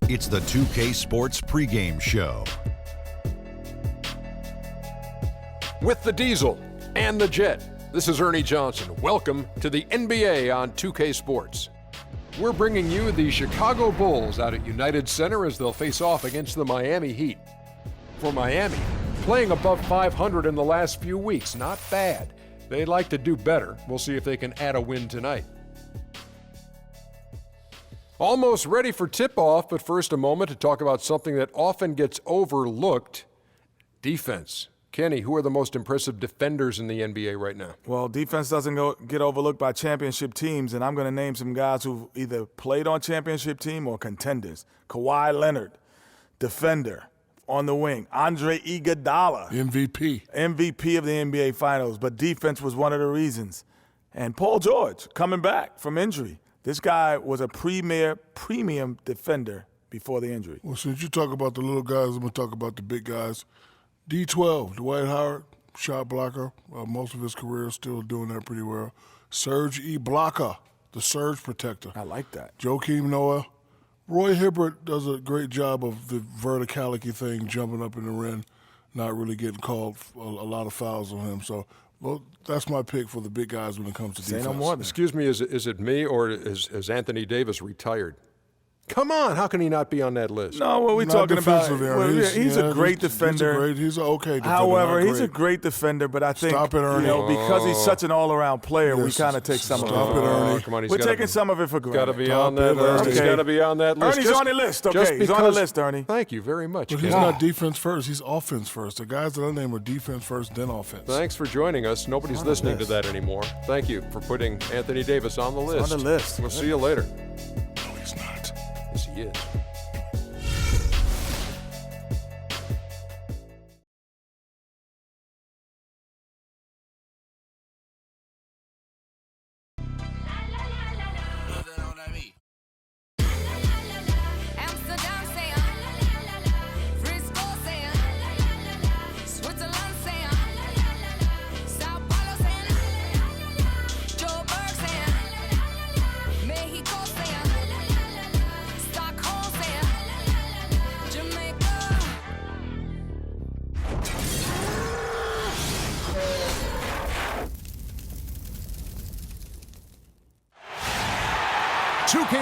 It's the 2K Sports pregame show. With the Diesel and the Jet, this is Ernie Johnson. Welcome to the NBA on 2K Sports. We're bringing you the Chicago Bulls out at United Center as they'll face off against the Miami Heat. For Miami, playing above 500 in the last few weeks, not bad. They'd like to do better. We'll see if they can add a win tonight. Almost ready for tip-off, but first a moment to talk about something that often gets overlooked, defense. Kenny, who are the most impressive defenders in the NBA right now? Well, defense doesn't get overlooked by championship teams, and I'm going to name some guys who've either played on championship team or contenders. Kawhi Leonard, defender on the wing. Andre Iguodala, MVP of the NBA Finals, but defense was one of the reasons. And Paul George, coming back from injury. This guy was a premium defender before the injury. Well, since you talk about the little guys, I'm going to talk about the big guys. D12, Dwight Howard, shot blocker. Most of his career still doing that pretty well. Serge Ibaka, the surge protector. I like that. Joakim Noah. Roy Hibbert does a great job of the verticality thing, jumping up in the rim, not really getting called a lot of fouls on him. So, well, that's my pick for the big guys when it comes to defense. Say no more. Excuse me, is it me or is Anthony Davis retired? Come on, how can he not be on that list? No, what are we talking about? Well, he's a great defender. He's an okay defender. However, he's a great defender, but I think because he's such an all-around player, we kind of take some of it. Stop it, Ernie. Come on, we're taking some of it for granted. Got to be on that list. Okay. He's got to be on that list. Ernie's on the list. Okay, he's on the list, Ernie. Thank you very much. But he's not defense first. He's offense first. The guys that I name are defense first, then offense. Thanks for joining us. Nobody's listening to that anymore. Thank you for putting Anthony Davis on the list. On the list. We'll see you later. No, he's not. Yes, he is.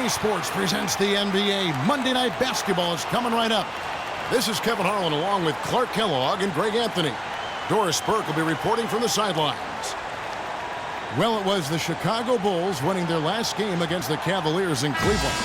Sports presents the NBA. Monday Night Basketball is coming right up. This is Kevin Harlan along with Clark Kellogg and Greg Anthony. Doris Burke will be reporting from the sidelines. Well, it was the Chicago Bulls winning their last game against the Cavaliers in Cleveland.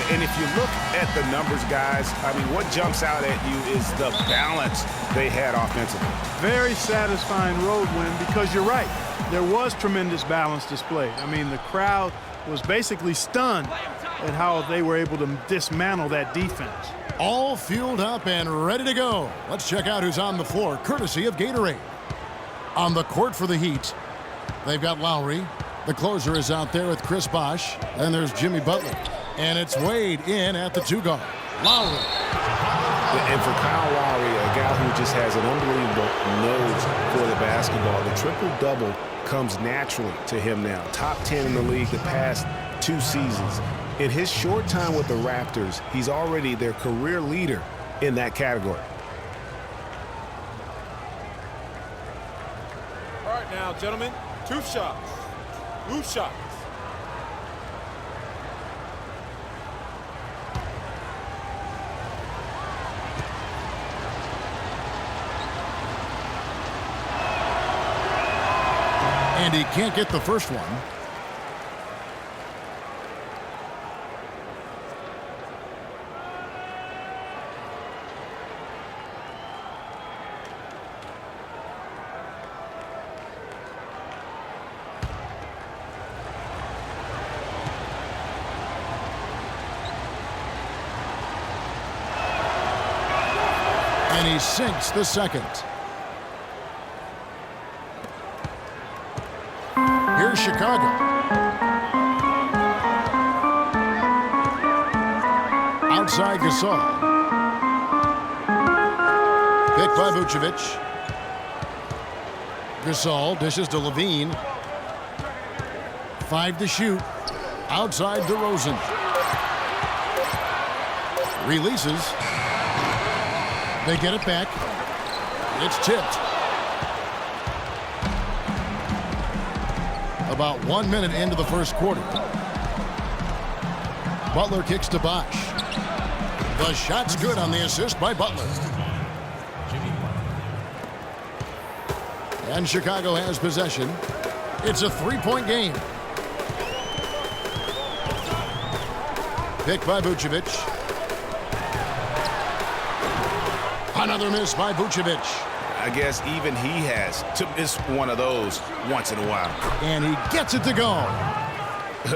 And if you look at the numbers, guys, I mean, what jumps out at you is the balance they had offensively. Very satisfying road win because you're right. There was tremendous balance displayed. I mean, the crowd was basically stunned at how they were able to dismantle that defense. All fueled up and ready to go. Let's check out who's on the floor, courtesy of Gatorade. On the court for the Heat, they've got Lowry. The closer is out there with Chris Bosh. Then there's Jimmy Butler. And it's Wade in at the two-guard. Lowry. And for Kyle Lowry, a guy who just has an unbelievable nose for the basketball, the triple-double comes naturally to him now. Top 10 in the league the past 2 seasons. In his short time with the Raptors, he's already their career leader in that category. All right now, gentlemen, 2 shots. 2 shots. And he can't get the first one. And he sinks the second. Here's Chicago. Outside Gasol. Picked by Vucevic. Gasol dishes to Levine. 5 to shoot. Outside DeRozan. Releases. They get it back. It's tipped. About 1 minute into the first quarter. Butler kicks to Bosh. The shot's good on the assist by Butler. And Chicago has possession. It's a three-point game. Picked by Vucevic. Another miss by Vucevic. I guess even he has to miss one of those once in a while. And he gets it to go.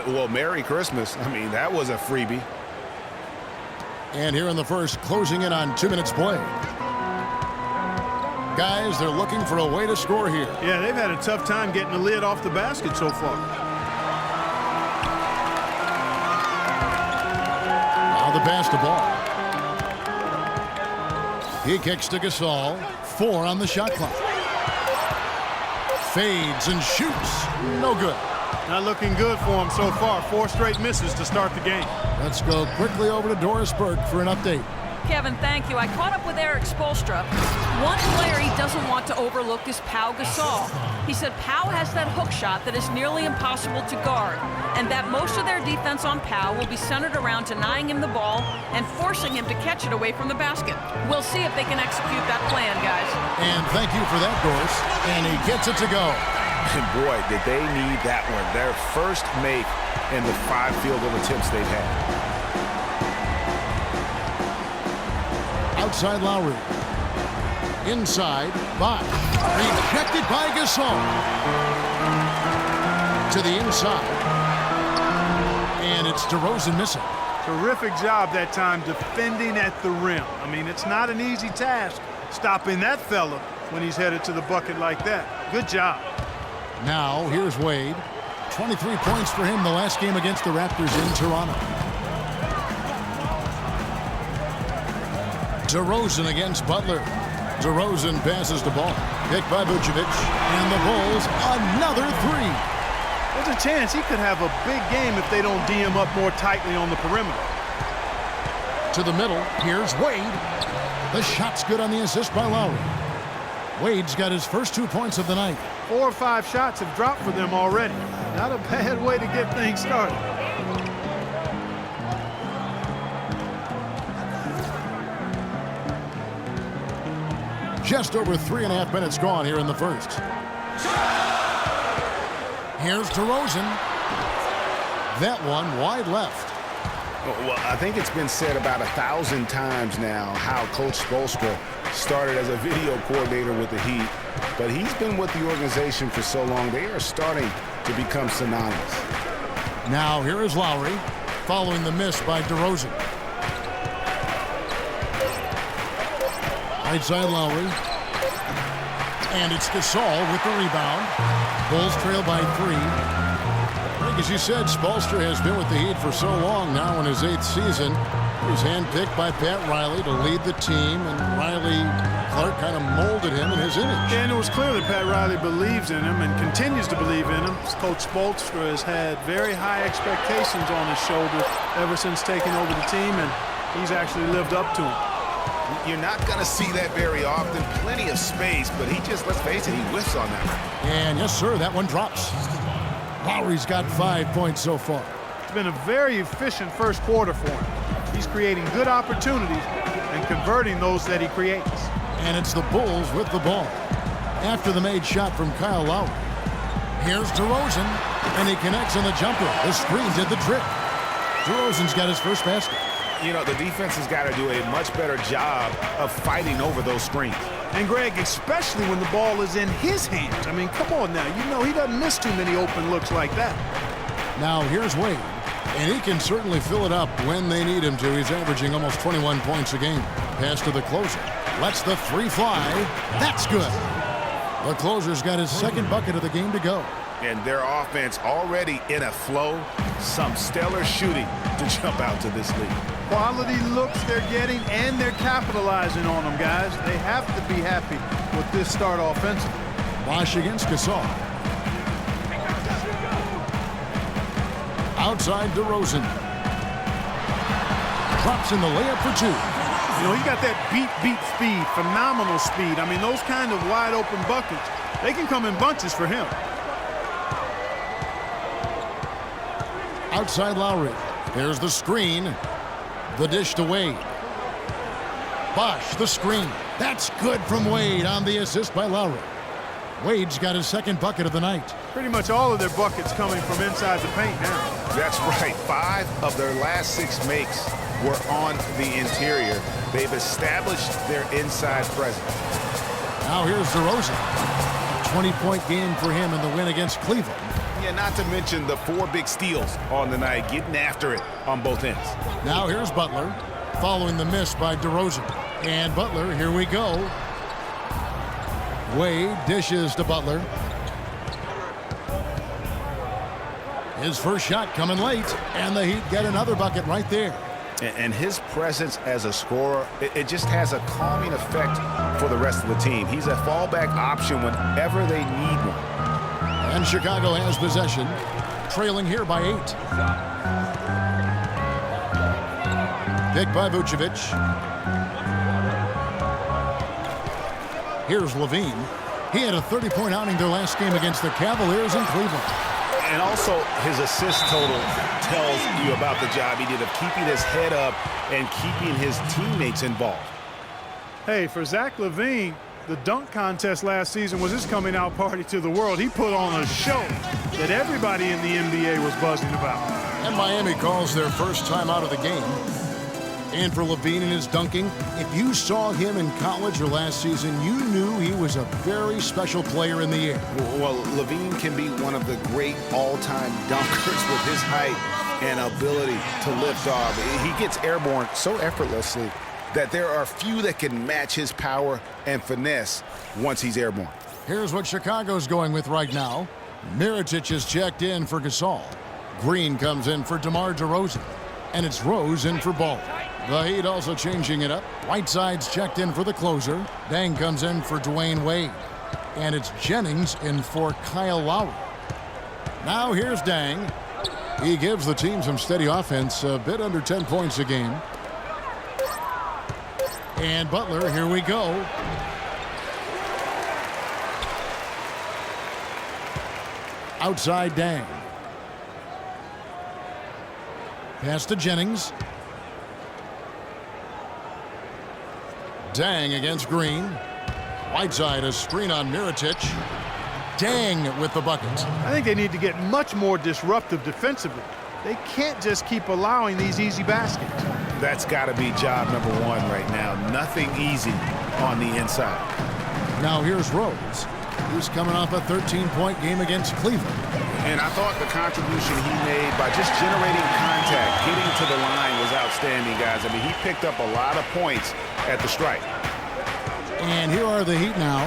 Well, Merry Christmas. I mean, that was a freebie. And here in the first, closing in on 2 minutes play. Guys, they're looking for a way to score here. Yeah, they've had a tough time getting the lid off the basket so far. Now the pass to Ball. He kicks to Gasol. 4 on the shot clock. Fades and shoots. No good. Not looking good for him so far. 4 straight misses to start the game. Let's go quickly over to Doris Burke for an update. Kevin, thank you. I caught up with Eric Spoelstra. One player he doesn't want to overlook is Pau Gasol. He said Pau has that hook shot that is nearly impossible to guard, and that most of their defense on Pau will be centered around denying him the ball and forcing him to catch it away from the basket. We'll see if they can execute that plan, guys. And thank you for that, Doris. And he gets it to go. And boy, did they need that one. Their first make in the 5 field goal attempts they've had. Outside Lowry. Inside, Bosh. Rejected by Gasol. To the inside. And it's DeRozan missing. Terrific job that time defending at the rim. I mean, it's not an easy task stopping that fella when he's headed to the bucket like that. Good job. Now, here's Wade. 23 points for him the last game against the Raptors in Toronto. DeRozan against Butler. DeRozan passes the ball. Picked by Vucevic. And the Bulls, another 3. There's a chance he could have a big game if they don't D him up more tightly on the perimeter. To the middle, here's Wade. The shot's good on the assist by Lowry. Wade's got his first 2 points of the night. 4 or 5 shots have dropped for them already. Not a bad way to get things started. Just over 3.5 minutes gone here in the first. Here's DeRozan. That one wide left. Well, I think it's been said about 1,000 times now how Coach Spoelstra started as a video coordinator with the Heat, but he's been with the organization for so long, they are starting to become synonymous. Now here is Lowry, following the miss by DeRozan. Right side Lowry. And it's Gasol with the rebound. Bulls trail by 3. I think, as you said, Spoelstra has been with the Heat for so long now in his 8th season. He was handpicked by Pat Riley to lead the team, and Clark kind of molded him in his image. And it was clear that Pat Riley believes in him and continues to believe in him. Coach Spoelstra has had very high expectations on his shoulders ever since taking over the team, and he's actually lived up to them. You're not going to see that very often. Plenty of space, but he just, let's face it, he whiffs on that. And yes, sir, that one drops. Lowry's got 5 points so far. It's been a very efficient first quarter for him. He's creating good opportunities and converting those that he creates. And it's the Bulls with the ball. After the made shot from Kyle Lowry. Here's DeRozan, and he connects on the jumper. The screen did the trick. DeRozan's got his first basket. You know, the defense has got to do a much better job of fighting over those screens. And Greg, especially when the ball is in his hands. I mean, come on now. You know he doesn't miss too many open looks like that. Now here's Wade. And he can certainly fill it up when they need him to. He's averaging almost 21 points a game. Pass to the closer. Lets the 3 fly. That's good. The closer's got his second bucket of the game to go. And their offense already in a flow. Some stellar shooting to jump out to this lead. Quality looks they're getting, and they're capitalizing on them, guys. They have to be happy with this start offensively. Bosh against Gasol. Outside DeRozan. drops in the layup for 2. You know, he got that beat speed, phenomenal speed. I mean, those kind of wide open buckets, they can come in bunches for him. Outside Lowry. There's the screen. The dish to Wade. Bosh, the screen. That's good from Wade on the assist by Lowry. Wade's got his second bucket of the night. Pretty much all of their buckets coming from inside the paint now. That's right. 5 of their last 6 makes were on the interior. They've established their inside presence. Now here's DeRozan. 20-point game for him in the win against Cleveland. Yeah, not to mention the 4 big steals on the night, getting after it on both ends. Now here's Butler, following the miss by DeRozan. And Butler, here we go. Wade dishes to Butler. His first shot coming late, and the Heat get another bucket right there. And his presence as a scorer, it just has a calming effect for the rest of the team. He's a fallback option whenever they need one. And Chicago has possession, trailing here by 8. Picked by Vucevic. Here's Levine. He had a 30-point outing their last game against the Cavaliers in Cleveland. And also his assist total tells you about the job he did of keeping his head up and keeping his teammates involved. Hey, for Zach LaVine, the dunk contest last season was his coming out party to the world. He put on a show that everybody in the NBA was buzzing about. And Miami calls their first time out of the game. And for LaVine and his dunking, if you saw him in college or last season, you knew he was a very special player in the air. Well, LaVine can be one of the great all-time dunkers with his height and ability to lift off. He gets airborne so effortlessly that there are few that can match his power and finesse once he's airborne. Here's what Chicago's going with right now. Mirotic is checked in for Gasol. Green comes in for DeMar DeRozan. And it's Rose in for Ball. The Heat also changing it up. Whiteside's checked in for the closer. Dang comes in for Dwayne Wade. And it's Jennings in for Kyle Lowry. Now here's Dang. He gives the team some steady offense, a bit under 10 points a game. And Butler, here we go. Outside Dang. Pass to Jennings. Dang against Green. Whiteside, a screen on Mirotic. Dang with the bucket. I think they need to get much more disruptive defensively. They can't just keep allowing these easy baskets. That's got to be job number 1 right now. Nothing easy on the inside. Now here's Rose. He's coming off a 13-point game against Cleveland. And I thought the contribution he made by just generating contact, getting to the line was outstanding, guys. I mean, he picked up a lot of points at the strike. And here are the Heat now.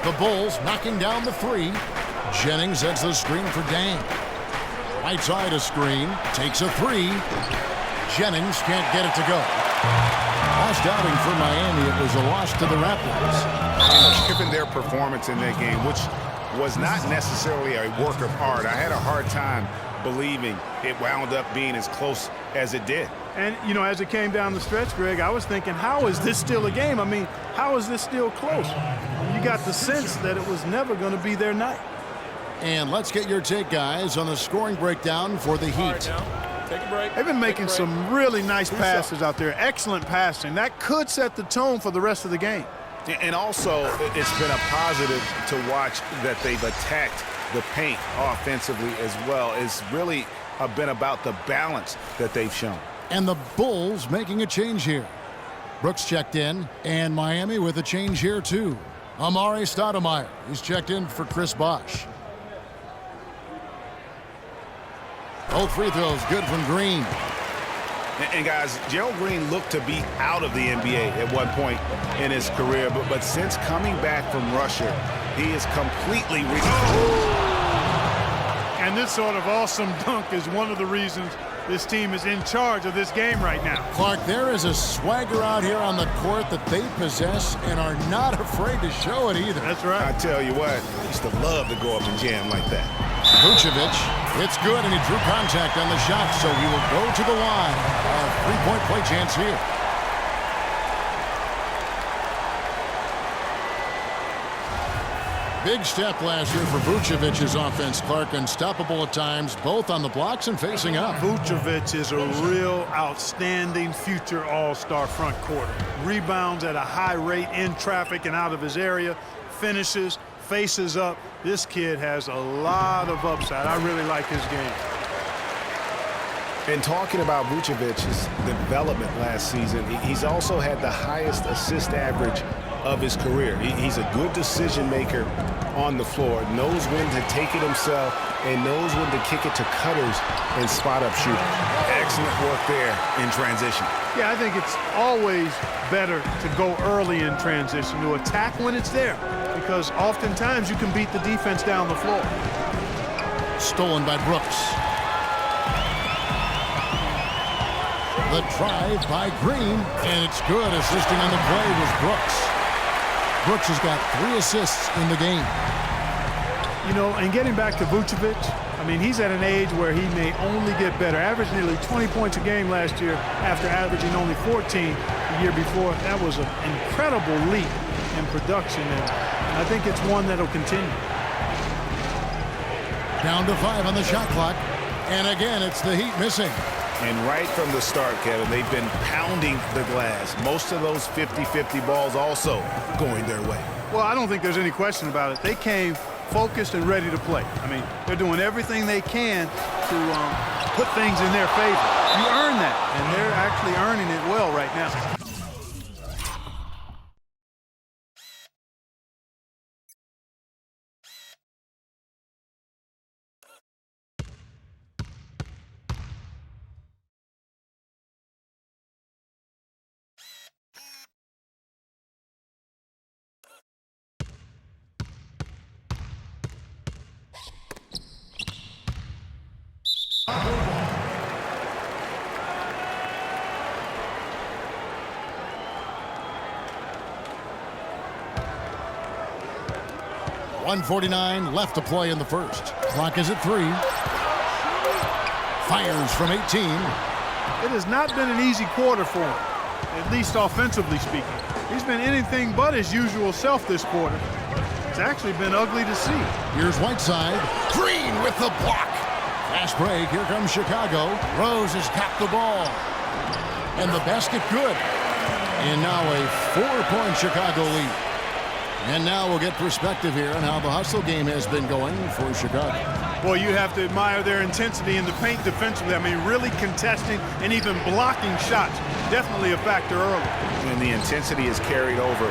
The Bulls knocking down the 3. Jennings sets the screen for Dang. Whiteside a screen, takes a 3. Jennings can't get it to go. Last outing for Miami, it was a loss to the Raptors. And given their performance in that game, which was not necessarily a work of art, I had a hard time believing it wound up being as close as it did. And, you know, as it came down the stretch, Greg, I was thinking, how is this still a game? I mean, how is this still close? You got the sense that it was never going to be their night. And let's get your take, guys, on the scoring breakdown for the Heat. Take a break. They've been making some really nice passes out there. Excellent passing. That could set the tone for the rest of the game. And also, it's been a positive to watch that they've attacked the paint offensively as well. It's really been about the balance that they've shown. And the Bulls making a change here. Brooks checked in, and Miami with a change here too. Amari Stoudemire, he's checked in for Chris Bosh. Both free throws good from Green. And guys, Gerald Green looked to be out of the NBA at one point in his career, but since coming back from Russia, he is completely And this sort of awesome dunk is one of the reasons this team is in charge of this game right now. Clark, there is a swagger out here on the court that they possess and are not afraid to show it either. That's right. I tell you what, I used to love to go up and jam like that. Vucevic, it's good, and he drew contact on the shot, so he will go to the line. A three-point play chance here. Big step last year for Vucevic's offense, Clark. Unstoppable at times, both on the blocks and facing up. Vucevic is a real outstanding future all-star front court. Rebounds at a high rate in traffic and out of his area. Finishes, faces up. This kid has a lot of upside. I really like his game. And talking about Vucevic's development last season, he's also had the highest assist average of his career. He's a good decision maker on the floor, knows when to take it himself, and knows when to kick it to cutters and spot-up shooting. Excellent work there in transition. Yeah, I think it's always better to go early in transition, to attack when it's there, because oftentimes you can beat the defense down the floor. Stolen by Brooks. The drive by Green, and it's good. Assisting on the play was Brooks. Brooks has got 3 assists in the game. You know, and getting back to Vucevic, I mean, he's at an age where he may only get better. Averaged nearly 20 points a game last year after averaging only 14 the year before. That was an incredible leap in production, and I think it's one that'll continue. Down to 5 on the shot clock, and again, it's the Heat missing. And right from the start, Kevin, they've been pounding the glass. Most of those 50-50 balls also going their way. Well, I don't think there's any question about it. They came focused and ready to play. I mean, they're doing everything they can to put things in their favor. You earn that, and they're actually earning it well right now. .149 left to play in the first. Clock is at 3. Fires from 18. It has not been an easy quarter for him, at least offensively speaking. He's been anything but his usual self this quarter. It's actually been ugly to see. Here's Whiteside. Green with the block. Fast break. Here comes Chicago. Rose has got the ball. And the basket good. And now a 4-point Chicago lead. And now we'll get perspective here on how the hustle game has been going for Chicago. Boy, you have to admire their intensity in the paint defensively. I mean, really contesting and even blocking shots. Definitely a factor early. And the intensity is carried over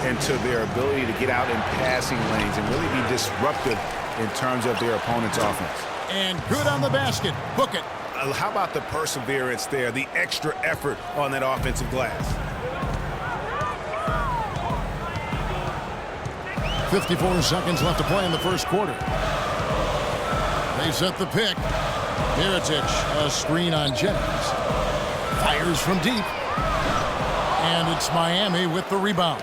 into their ability to get out in passing lanes and really be disruptive in terms of their opponent's offense. And good on the basket. Book it. How about the perseverance there, the extra effort on that offensive glass? 54 seconds left to play in the first quarter. They set the pick. Mirotic, a screen on Jennings. Fires from deep. And it's Miami with the rebound.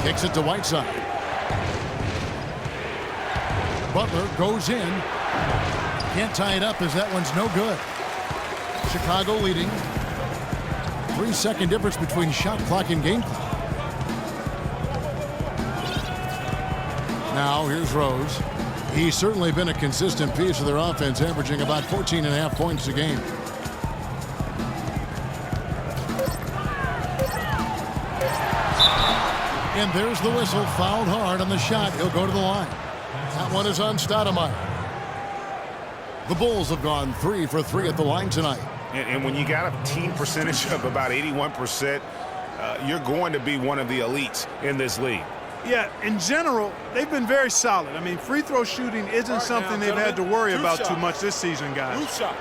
Kicks it to Whiteside. Butler goes in. Can't tie it up as that one's no good. Chicago leading. 3-second difference between shot clock and game clock. Now here's Rose. He's certainly been a consistent piece of their offense, averaging about 14.5 points a game. And there's the whistle. Fouled hard on the shot. He'll go to the line. That one is on Stoudemire. The Bulls have gone 3 for 3 at the line tonight. And when you got a team percentage of about 81%, you're going to be one of the elites in this league. Yeah, in general, they've been very solid. I mean, free throw shooting isn't something they've had to worry about too much this season, guys. Two shots.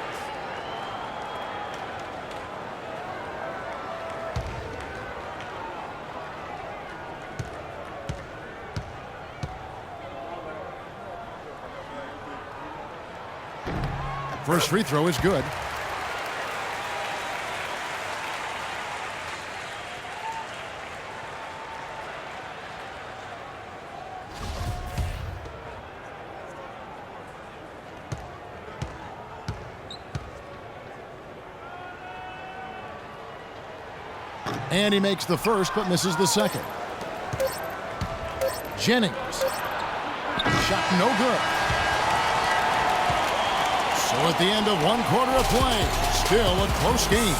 First free throw is good. And he makes the first but misses the second. Jennings. Shot no good. So at the end of 1 quarter of play, still a close game.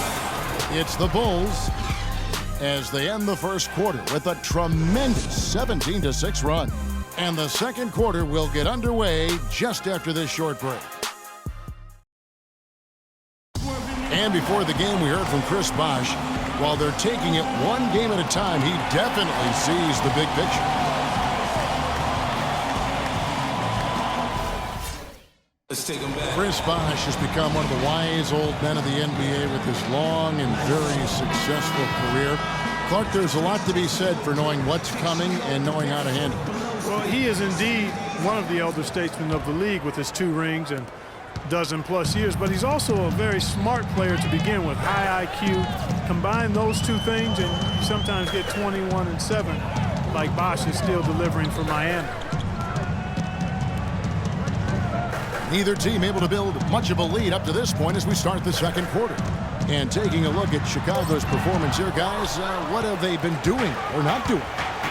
It's the Bulls as they end the first quarter with a tremendous 17-6 run. And the second quarter will get underway just after this short break. And before the game, we heard from Chris Bosh. While they're taking it one game at a time, he definitely sees the big picture. Let's take him back. Chris Bosh has become one of the wise old men of the NBA with his long and very successful career. Clark, there's a lot to be said for knowing what's coming and knowing how to handle it. Well, he is indeed one of the elder statesmen of the league with his 2 rings and dozen-plus years, but he's also a very smart player to begin with. High IQ. Combine those 2 things, and you sometimes get 21 and 7, like Bosh is still delivering for Miami. Neither team able to build much of a lead up to this point as we start the second quarter. And taking a look at Chicago's performance here, guys, what have they been doing or not doing?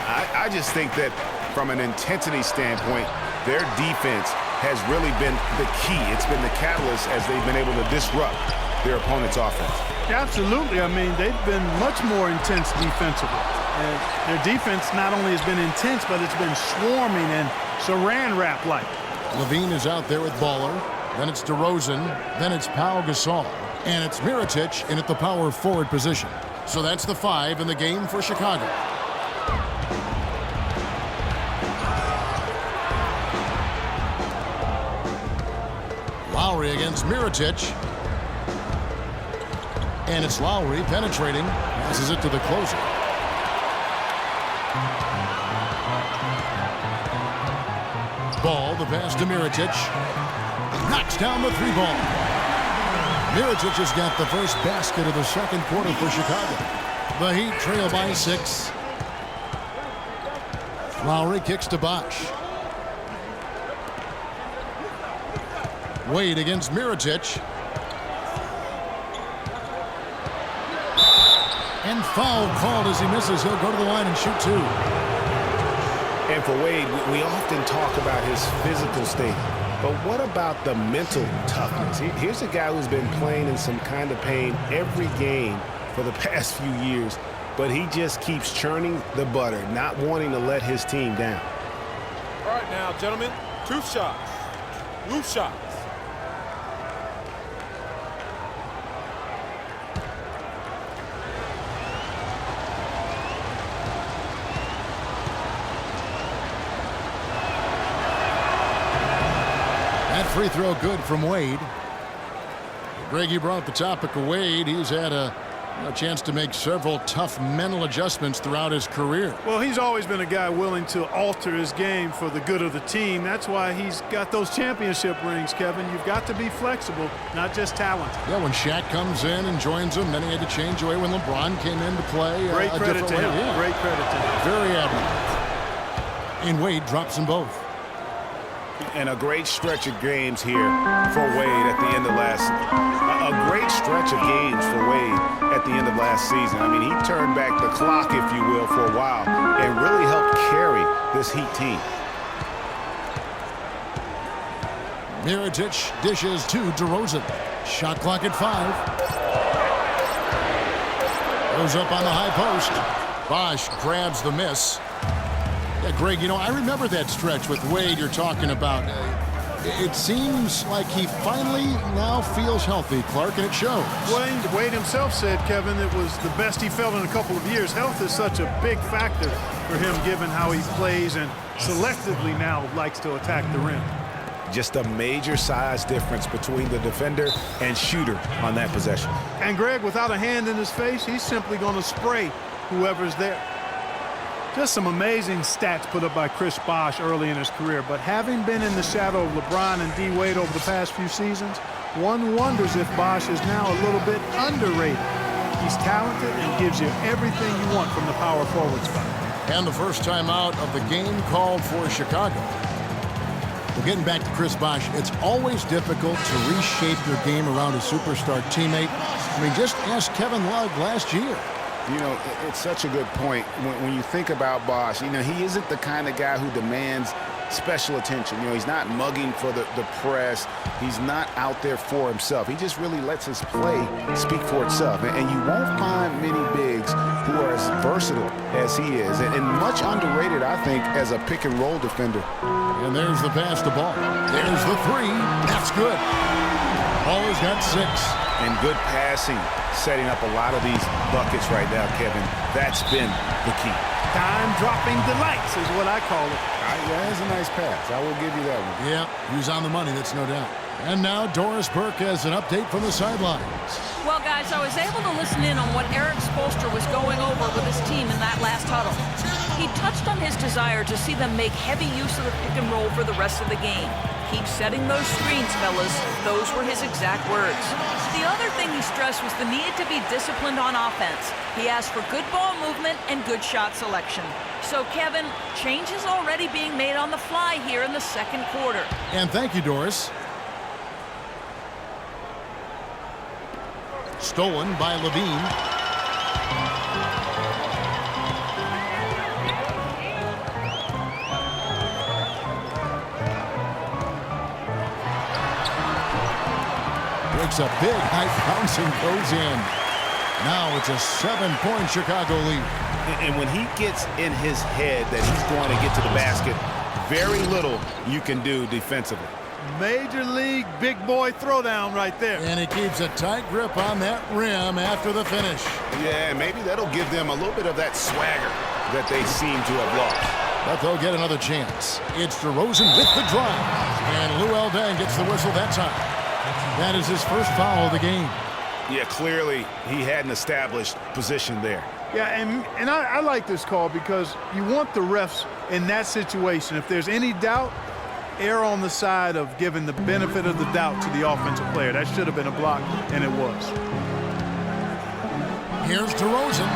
I just think that from an intensity standpoint, their defense has really been the key. It's been the catalyst as they've been able to disrupt their opponent's offense. Absolutely. I mean, they've been much more intense defensively. And their defense not only has been intense, but it's been swarming and saran wrap-like. Levine is out there with Baller. Then it's DeRozan. Then it's Pau Gasol. And it's Mirotic in at the power forward position. So that's the 5 in the game for Chicago. Lowry against Mirotic. And it's Lowry penetrating. Passes it to the closer. Ball, the pass to Mirotic. Knocks down the 3-ball. Mirotic has got the first basket of the second quarter for Chicago. The Heat trail by 6. Lowry kicks to Bosh. Wade against Mirotic. And foul called as he misses. He'll go to the line and shoot 2. And for Wade, we often talk about his physical state. But what about the mental toughness? Here's a guy who's been playing in some kind of pain every game for the past few years, but he just keeps churning the butter, not wanting to let his team down. All right now, gentlemen, 2 shots. Loose shots. Free throw good from Wade. Greg, you brought up the topic of Wade. He's had a chance to make several tough mental adjustments throughout his career. Well, he's always been a guy willing to alter his game for the good of the team. That's why he's got those championship rings, Kevin. You've got to be flexible, not just talented. Yeah, when Shaq comes in and joins him, then he had to change away when LeBron came in to play. Great credit to him. Yeah. Great credit to him. Very admirable. And Wade drops them both. And a great stretch of games here for Wade at the end of a great stretch of games for Wade at the end of last season. I mean, he turned back the clock, if you will, for a while and really helped carry this Heat team. Mirotic dishes to DeRozan. Shot clock at 5. Goes up on the high post. Bosh grabs the miss. Yeah, Greg, I remember that stretch with Wade you're talking about. It seems like he finally now feels healthy, Clark, and it shows. Wade himself said, Kevin, it was the best he felt in a couple of years. Health is such a big factor for him, given how he plays and selectively now likes to attack the rim. Just a major size difference between the defender and shooter on that possession. And Greg, without a hand in his face, he's simply going to spray whoever's there. Just some amazing stats put up by Chris Bosh early in his career. But having been in the shadow of LeBron and D. Wade over the past few seasons, one wonders if Bosh is now a little bit underrated. He's talented and gives you everything you want from the power forward spot. And the first time out of the game called for Chicago. Well, getting back to Chris Bosh, it's always difficult to reshape your game around a superstar teammate. I mean, just ask Kevin Love last year. You know, it's such a good point. When you think about Bosh, you know, he isn't the kind of guy who demands special attention. You know, he's not mugging for the press. He's not out there for himself. He just really lets his play speak for itself. And you won't find many bigs who are as versatile as he is. And much underrated, I think, as a pick-and-roll defender. And there's the pass to Ball. There's the three. That's good. Ball has got 6. And good passing, setting up a lot of these buckets right now, Kevin. That's been the key. Dime-dropping delights is what I call it. Yeah, that's a nice pass. I will give you that one. Yeah, he's on the money, that's no doubt. And now Doris Burke has an update from the sidelines. Well, guys, I was able to listen in on what Eric Spoelstra was going over with his team in that last huddle. He touched on his desire to see them make heavy use of the pick and roll for the rest of the game. Keep setting those screens, fellas. Those were his exact words. The other thing he stressed was the need to be disciplined on offense. He asked for good ball movement and good shot selection. So, Kevin, change is already being made on the fly here in the second quarter. And thank you, Doris. Stolen by Levine. Breaks a big high bounce and goes in. Now it's a 7-point Chicago lead. And when he gets in his head that he's going to get to the basket, very little you can do defensively. Major league big boy throwdown right there. And he keeps a tight grip on that rim after the finish. Yeah, maybe that'll give them a little bit of that swagger that they seem to have lost. But they'll get another chance. It's DeRozan with the drive. And Lou Eldang gets the whistle that time. That is his first foul of the game. Yeah, clearly he had an established position there. Yeah, and I like this call because you want the refs in that situation. If there's any doubt, err on the side of giving the benefit of the doubt to the offensive player. That should have been a block, and it was. Here's DeRozan.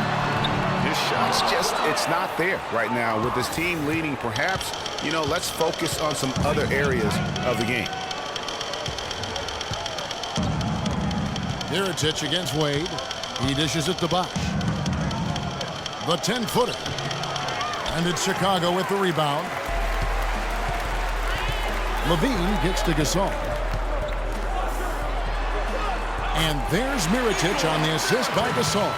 His shot's just, it's not there right now. With this team leading, perhaps, you know, let's focus on some other areas of the game. Mirotic against Wade. He dishes it to Bosh. The 10-footer. And it's Chicago with the rebound. Levine gets to Gasol. And there's Mirotic on the assist by Gasol.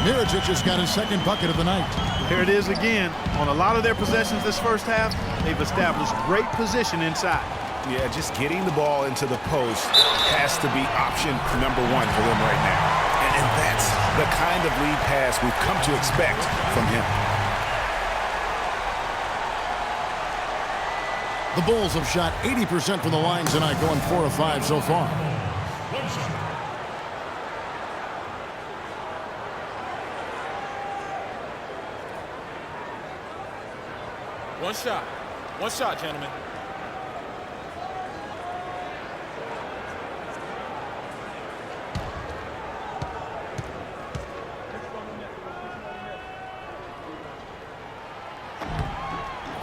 Mirotic has got his second bucket of the night. Here it is again. On a lot of their possessions this first half, they've established great position inside. Yeah, just getting the ball into the post has to be option number 1 for them right now. And that's the kind of lead pass we've come to expect from him. The Bulls have shot 80% from the line tonight, going 4 of 5 so far. One shot, gentlemen.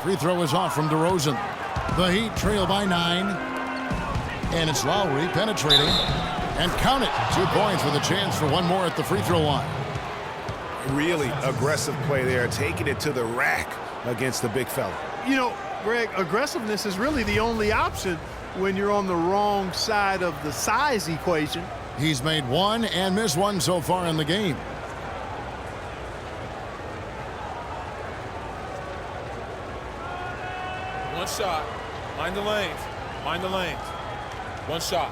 Free throw is off from DeRozan. The Heat trail by 9. And it's Lowry penetrating. And count it. 2 points with a chance for one more at the free throw line. Really aggressive play there, taking it to the rack against the big fella. You know, Greg, aggressiveness is really the only option when you're on the wrong side of the size equation. He's made 1 and missed 1 so far in the game. One shot. Mind the lanes. Mind the lanes. One shot.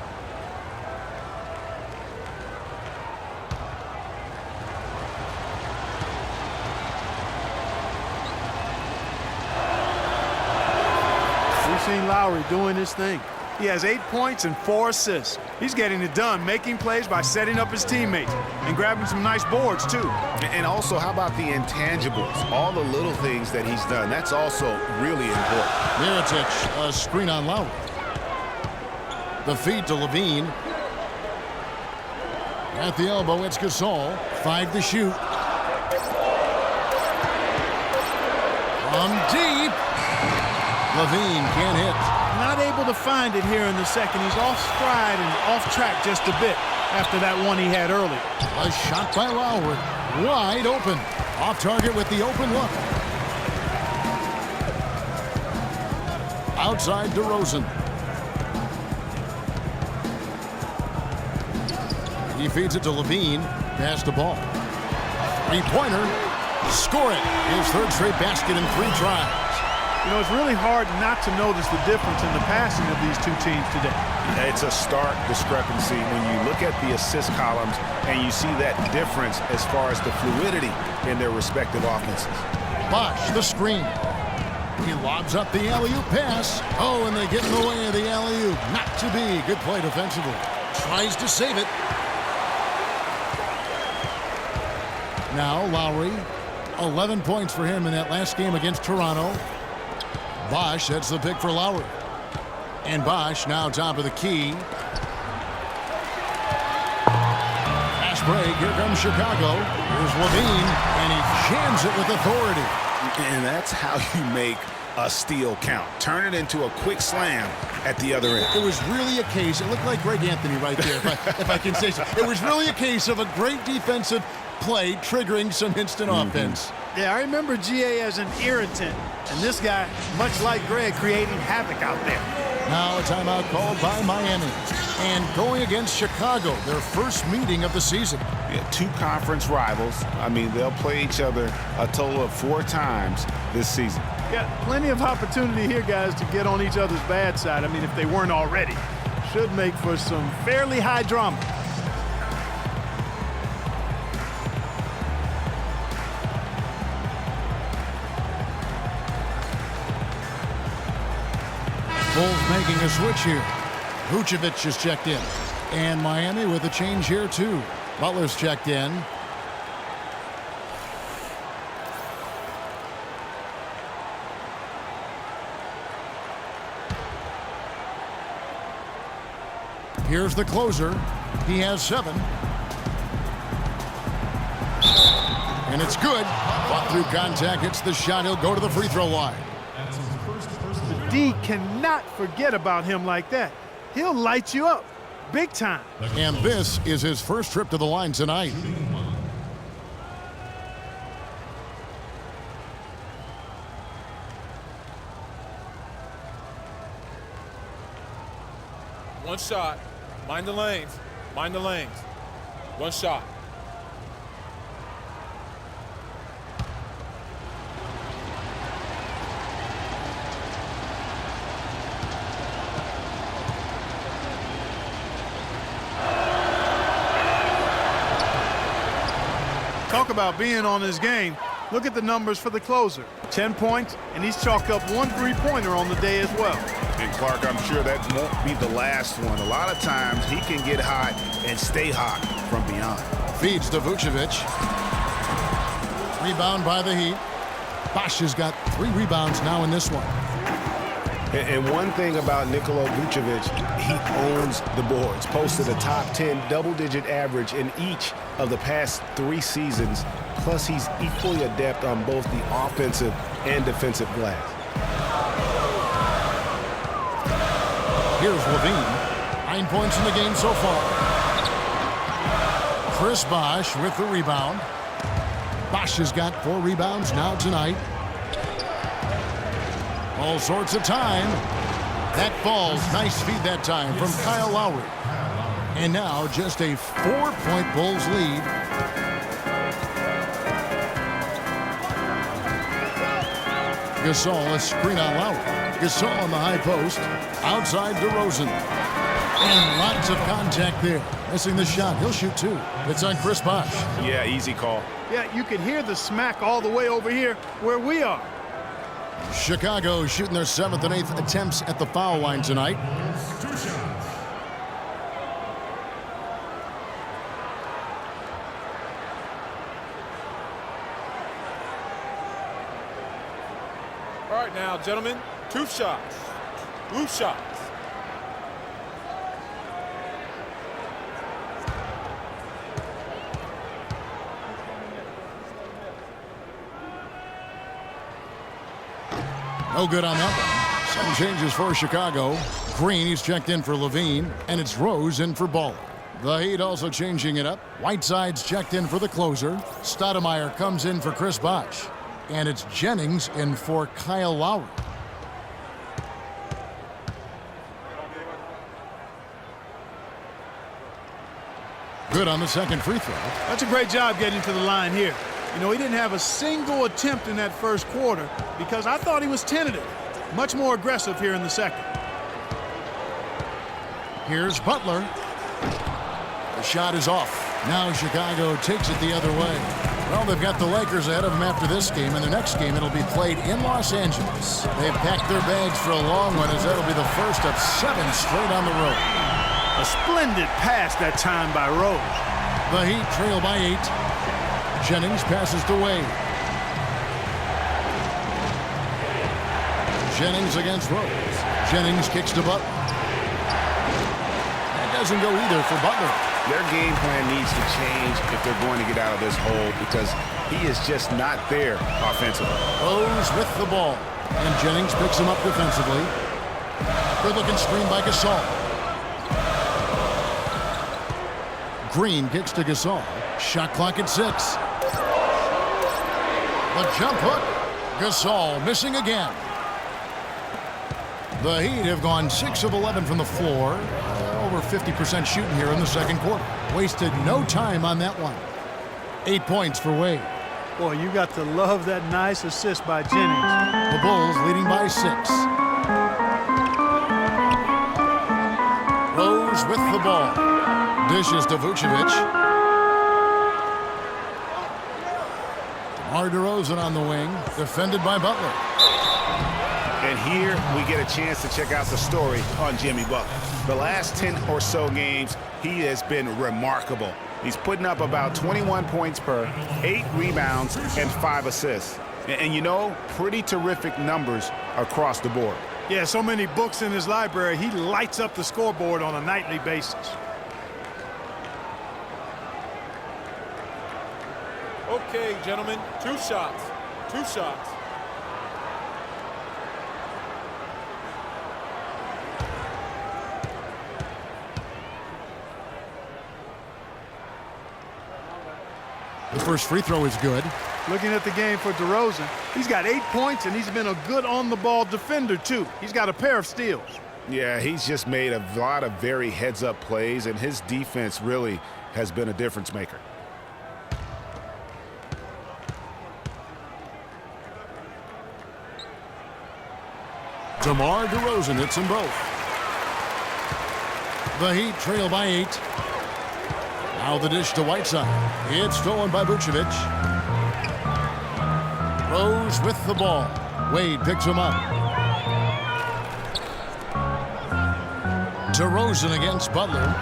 We've seen Lowry doing his thing. He has 8 points and 4 assists. He's getting it done, making plays by setting up his teammates and grabbing some nice boards, too. And also, how about the intangibles? All the little things that he's done. That's also really important. Mirotic, a screen on Lowry. The feed to Levine. At the elbow, it's Gasol. 5 to shoot. From deep. Levine can't hit. Not able to find it here in the second. He's off stride and off track just a bit after that one he had early. A shot by Lowry. Wide open. Off target with the open look. Outside DeRozan. He feeds it to Levine. Pass the ball. Three-pointer. Score it. His third straight basket in 3 tries. You know, it's really hard not to notice the difference in the passing of these two teams today. It's a stark discrepancy when you look at the assist columns and you see that difference as far as the fluidity in their respective offenses. Bosh, the screen. He lobs up the alley-oop pass. Oh, and they get in the way of the alley-oop. Not to be. Good play defensively. Tries to save it. Now Lowry. 11 points for him in that last game against Toronto. Bosh, that's the pick for Lowry. And Bosh now top of the key. Fast break. Here comes Chicago. Here's Levine, and he jams it with authority. And that's how you make a steal count. Turn it into a quick slam at the other end. It was really a case. It looked like Greg Anthony right there, if I can say so. It was really a case of a great defensive play triggering some instant offense. Yeah, I remember GA as an irritant, and this guy, much like Greg, creating havoc out there. Now a timeout called by Miami. And going against Chicago, their first meeting of the season. Yeah, 2 conference rivals. I mean, they'll play each other a total of 4 times this season. Got plenty of opportunity here, guys, to get on each other's bad side. I mean, if they weren't already. Should make for some fairly high drama. Bulls making a switch here. Vucevic is checked in. And Miami with a change here, too. Butler's checked in. Here's the closer. He has 7. And it's good. Fought through contact, hits the shot. He'll go to the free throw line. D cannot forget about him like that. He'll light you up big time. And this is his first trip to the line tonight. One shot. Mind the lanes. Mind the lanes. One shot. Talk about being on his game. Look at the numbers for the closer. 10 points, and he's chalked up 1 3-pointer on the day as well. And Clark, I'm sure that won't be the last one. A lot of times he can get hot and stay hot from beyond. Feeds to Vucevic. Rebound by the Heat. Bosh has got 3 rebounds now in this one. And one thing about Nikola Vucevic, he owns the boards. Posted a top 10 double-digit average in each of the past 3 seasons. Plus, he's equally adept on both the offensive and defensive glass. Here's Levine. 9 points in the game so far. Chris Bosh with the rebound. Bosh has got 4 rebounds now tonight. All sorts of time. That falls. Nice feed that time from Kyle Lowry. And now just a 4-point Bulls lead. Gasol, a screen on Lowry. Gasol on the high post. Outside DeRozan. And lots of contact there. Missing the shot. He'll shoot 2. It's on Chris Bosh. Yeah, easy call. Yeah, you can hear the smack all the way over here where we are. Chicago shooting their 7th and 8th attempts at the foul line tonight. All right now, gentlemen, 2 shots. 2 shots. No good on that one. Some changes for Chicago. Green, he's checked in for Levine, and it's Rose in for Baller. The Heat also changing it up. Whiteside's checked in for the closer. Stoudemire comes in for Chris Bosh. And it's Jennings in for Kyle Lowry. Good on the second free throw. That's a great job getting to the line here. You know, he didn't have a single attempt in that first quarter because I thought he was tentative. Much more aggressive here in the second. Here's Butler. The shot is off. Now Chicago takes it the other way. Well, they've got the Lakers ahead of them after this game, and the next game it'll be played in Los Angeles. They've packed their bags for a long one, as that'll be the first of 7 straight on the road. A splendid pass that time by Rose. The Heat trail by 8. Jennings passes to Wade. Jennings against Rose. Jennings kicks to Butler. That doesn't go either for Butler. Their game plan needs to change if they're going to get out of this hole because he is just not there offensively. Rose with the ball. And Jennings picks him up defensively. Good looking screen by Gasol. Green kicks to Gasol. Shot clock at 6. The jump hook. Gasol missing again. The Heat have gone 6 of 11 from the floor. Over 50% shooting here in the second quarter. Wasted no time on that one. 8 points for Wade. Boy, you got to love that nice assist by Jennings. The Bulls leading by 6. Rose with the ball. Dishes to Vucevic. DeMar DeRozan on the wing. Defended by Butler. And here we get a chance to check out the story on Jimmy Butler. The last 10 or so games, he has been remarkable. He's putting up about 21 points per, 8 rebounds, and 5 assists. And you know, pretty terrific numbers across the board. Yeah, so many books in his library, he lights up the scoreboard on a nightly basis. Okay, gentlemen, 2 shots. 2 shots. The first free throw is good. Looking at the game for DeRozan, he's got 8 points, and he's been a good on-the-ball defender, too. He's got a pair of steals. Yeah, he's just made a lot of very heads-up plays, and his defense really has been a difference maker. DeMar DeRozan hits them both. The Heat trail by 8. Now the dish to Whiteside. It's stolen by Vucevic. Rose with the ball. Wade picks him up. DeRozan against Butler.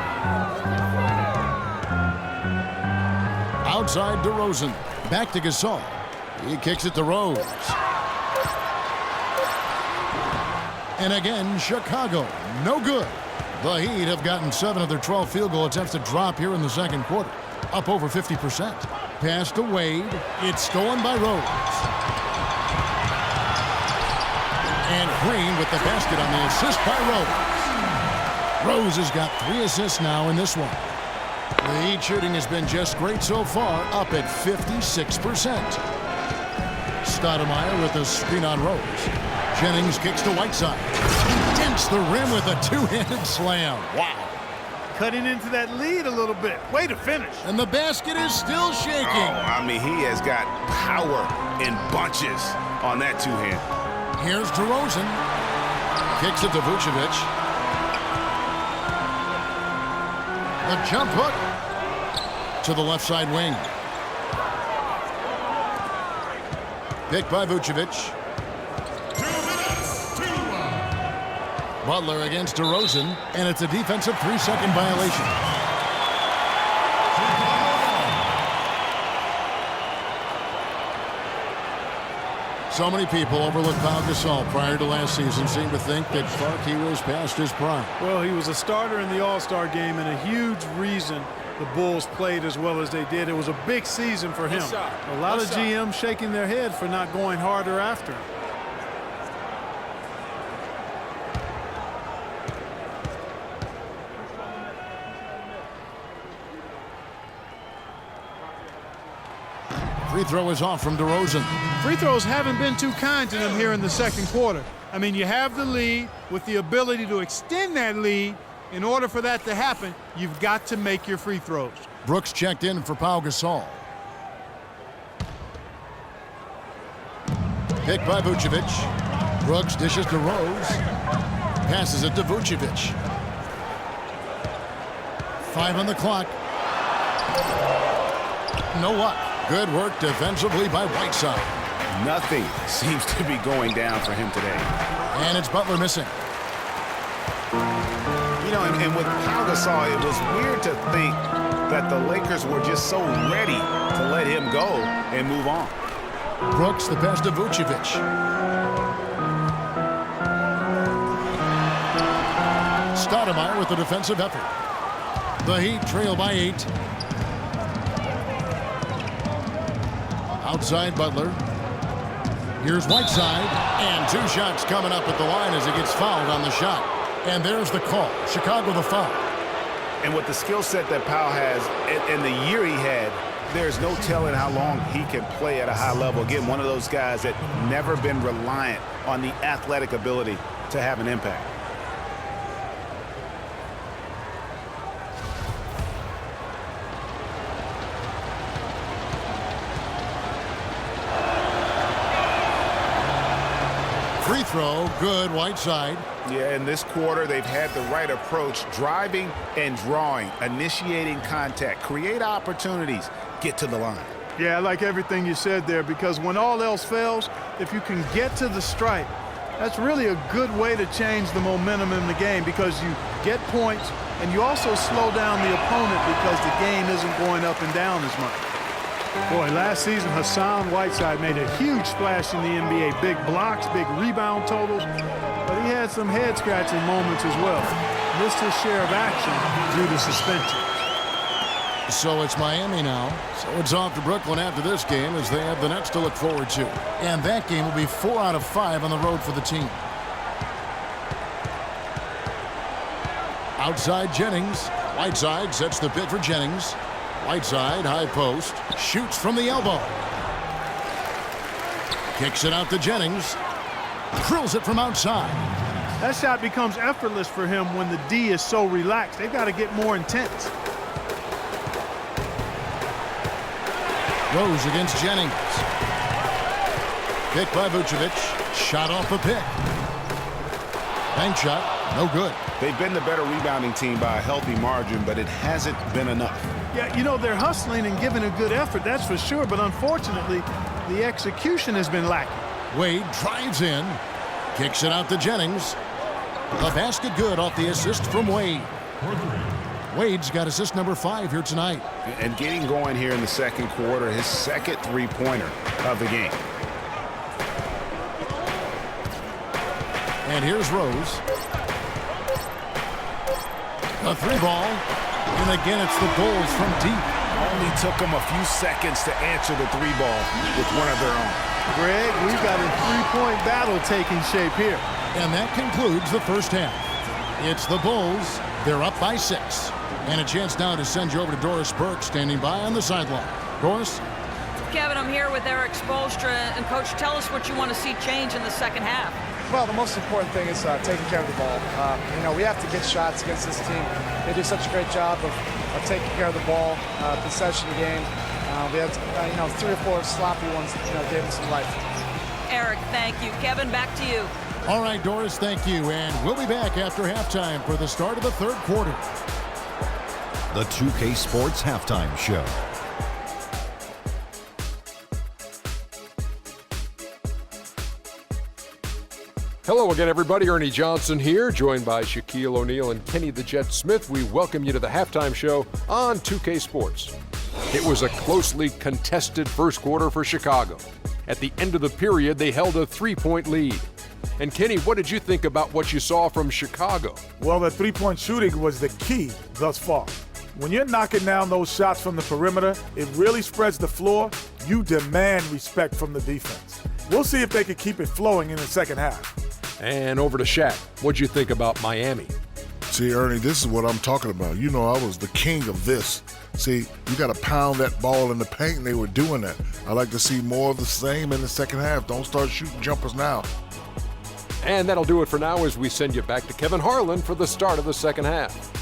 Outside DeRozan. Back to Gasol. He kicks it to Rose. And again, Chicago. No good. The Heat have gotten 7 of their 12 field goal attempts to drop here in the second quarter. Up over 50%. Pass to Wade. It's stolen by Rose. And Green with the basket on the assist by Rose. Rose has got 3 assists now in this one. The Heat shooting has been just great so far, up at 56%. Stoudemire with the screen on Rose. Jennings kicks to Whiteside. He dents the rim with a 2-handed slam. Wow. Cutting into that lead a little bit. Way to finish. And the basket is still shaking. Oh, I mean, he has got power in bunches on that 2-hand. Here's DeRozan. Kicks it to Vucevic. The jump hook to the left side wing. Picked by Vucevic. Butler against DeRozan, and it's a defensive 3-second violation. So many people overlooked Pau Gasol prior to last season, seem to think that Clark, he was past his prime. Well, he was a starter in the All-Star game and a huge reason the Bulls played as well as they did. It was a big season for him. A lot of GMs shaking their head for not going harder after him. Free throw is off from DeRozan. Free throws haven't been too kind to them here in the second quarter. I mean, you have the lead. With the ability to extend that lead, in order for that to happen, you've got to make your free throws. Brooks checked in for Pau Gasol. Picked by Vucevic. Brooks dishes to Rose. Passes it to Vucevic. 5 on the clock. No luck. Good work defensively by Whiteside. Nothing seems to be going down for him today. And it's Butler missing. You know, and with Pau Gasol, it was weird to think that the Lakers were just so ready to let him go and move on. Brooks the pass to Vucevic. Stoudemire with the defensive effort. The Heat trail by 8. Outside Butler. Here's Whiteside. And 2 shots coming up at the line as he gets fouled on the shot. And there's the call. Chicago the foul. And with the skill set that Pau has and the year he had, there's no telling how long he can play at a high level. Again, one of those guys that never been reliant on the athletic ability to have an impact. Free throw, good, Whiteside. Yeah, in this quarter, they've had the right approach, driving and drawing, initiating contact, create opportunities, get to the line. Yeah, I like everything you said there, because when all else fails, if you can get to the stripe, that's really a good way to change the momentum in the game, because you get points and you also slow down the opponent because the game isn't going up and down as much. Boy, last season, Hassan Whiteside made a huge splash in the NBA. Big blocks, big rebound totals, but he had some head-scratching moments as well. Missed his share of action due to suspension. So it's Miami now. So it's off to Brooklyn after this game as they have the Nets to look forward to. And that game will be 4 out of 5 on the road for the team. Outside Jennings. Whiteside sets the pit for Jennings. Whiteside, high post, shoots from the elbow. Kicks it out to Jennings. Drills it from outside. That shot becomes effortless for him when the D is so relaxed. They've got to get more intense. Rose against Jennings. Picked by Vucevic. Shot off the pick. Bank shot, no good. They've been the better rebounding team by a healthy margin, but it hasn't been enough. Yeah, you know, they're hustling and giving a good effort, that's for sure, but unfortunately, the execution has been lacking. Wade drives in, kicks it out to Jennings. The basket good off the assist from Wade. Wade's got assist number 5 here tonight. And getting going here in the second quarter, his second three-pointer of the game. And here's Rose. A 3-ball. And again, it's the Bulls from deep. Only took them a few seconds to answer the 3-ball with one of their own. Greg, we've got a 3-point battle taking shape here. And that concludes the first half. It's the Bulls. They're up by 6. And a chance now to send you over to Doris Burke, standing by on the sideline. Doris? Kevin, I'm here with Erik Spoelstra. And, Coach, tell us what you want to see change in the second half. Well, the most important thing is taking care of the ball. You know, we have to get shots against this team. They do such a great job of taking care of the ball, possession game. We had, 3 or 4 sloppy ones, gave us some life. Erik, thank you. Kevin, back to you. All right, Doris, thank you. And we'll be back after halftime for the start of the third quarter. The 2K Sports Halftime Show. Hello again, everybody. Ernie Johnson here, joined by Shaquille O'Neal and Kenny the Jet Smith. We welcome you to the halftime show on 2K Sports. It was a closely contested first quarter for Chicago. At the end of the period, they held a 3-point lead. And Kenny, what did you think about what you saw from Chicago? Well, the 3-point shooting was the key thus far. When you're knocking down those shots from the perimeter, it really spreads the floor. You demand respect from the defense. We'll see if they can keep it flowing in the second half. And over to Shaq. What'd you think about Miami? See, Ernie, this is what I'm talking about. You know, I was the king of this. See, you got to pound that ball in the paint, and they were doing that. I like to see more of the same in the second half. Don't start shooting jumpers now. And that'll do it for now as we send you back to Kevin Harlan for the start of the second half.